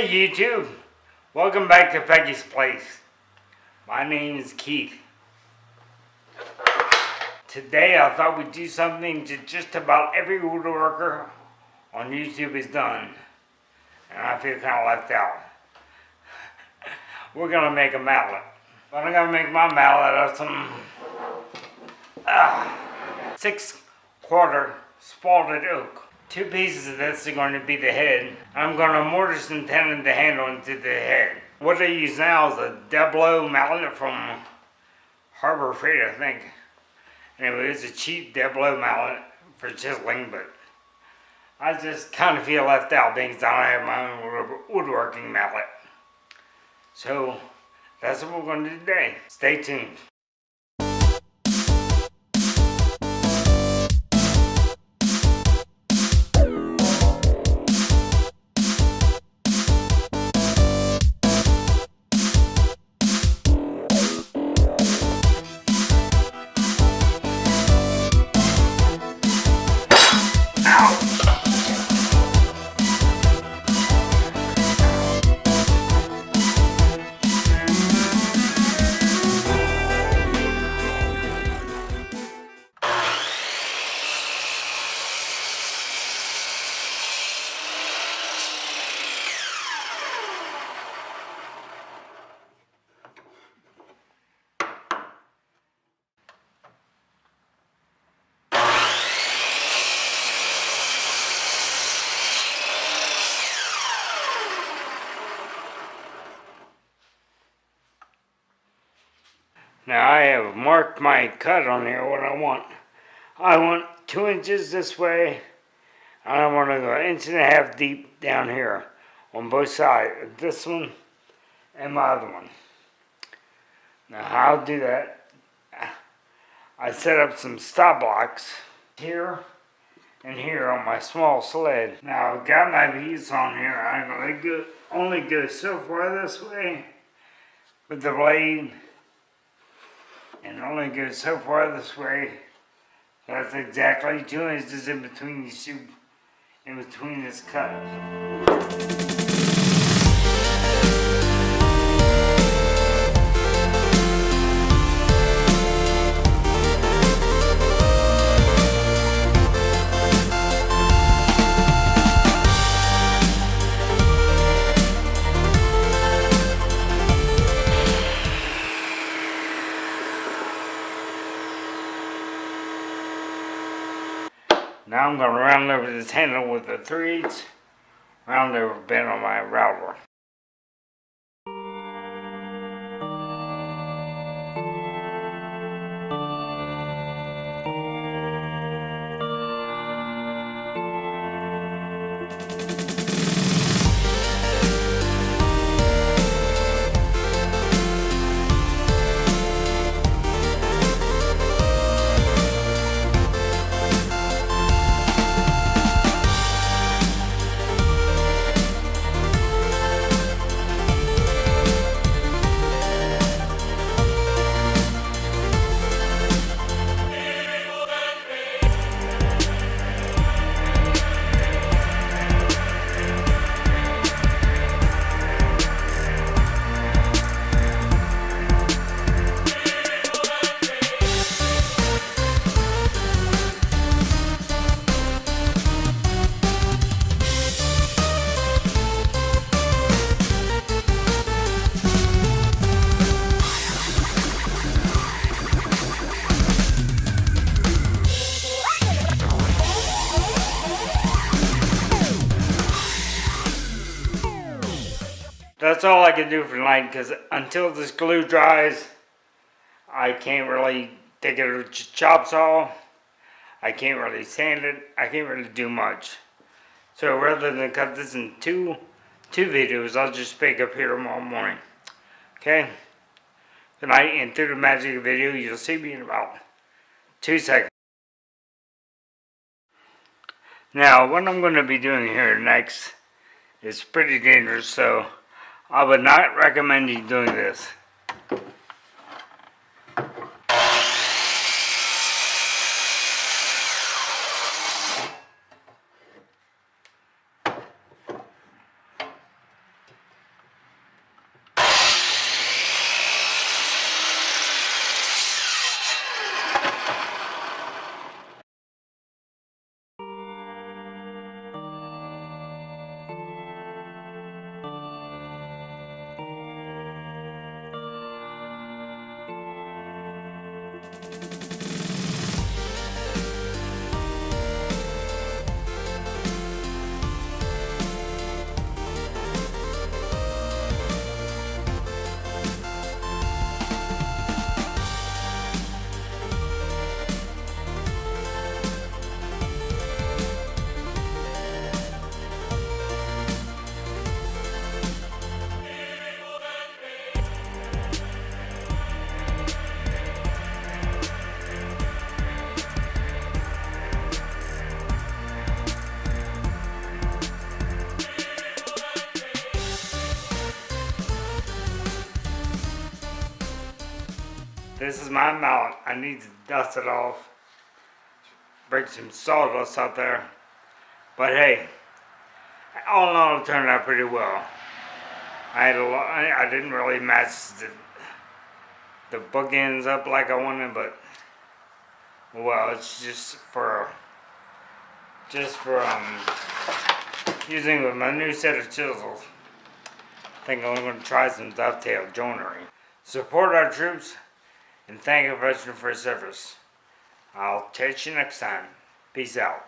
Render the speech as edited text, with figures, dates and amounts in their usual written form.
Hey YouTube, welcome back to PECCY'S Place. My name is Keith. Today I thought we'd do something that just about every woodworker on YouTube has done. And I feel kind of left out. We're going to make a mallet. But I'm going to make my mallet out of some 6/4 spalted oak. 2 pieces of this are going to be the head. I'm going to mortise and tenon the handle into the head. What I use now is a double mallet from Harbor Freight, I think. Anyway, it's a cheap double mallet for chiseling, but I just kind of feel left out because I don't have my own woodworking mallet. So that's what we're going to do today. Stay tuned. Now I have marked my cut on here, what I want. I want 2 inches this way, and I want to go 1.5 inches deep down here on both sides, this one and my other one. Now how I'll do that, I set up some stop blocks here and here on my small sled. Now I've got my piece on here, I'm going to only go so far this way with the blade, and only goes so far this way. That's exactly 2 inches in between these two, in between this cut. Now I'm going to round over this handle with a 3/8 round over bend on my router. That's all I can do for tonight, because until this glue dries, I can't really take it to a chop saw. I can't really sand it. I can't really do much. So rather than cut this in two videos, I'll just pick up here tomorrow morning. Okay? Good night, and through the magic of video, you'll see me in about 2 seconds. Now, what I'm going to be doing here next is pretty dangerous, so I would not recommend you doing this. This is my mallet. I need to dust it off. Break some sawdust out there. But hey, all in all, it turned out pretty well. I had a lot. I didn't really match the bookends up like I wanted, but well, it's just for using with my new set of chisels. I think I'm going to try some dovetail joinery. Support our troops and thank you veteran for your service. I'll catch you next time. Peace out.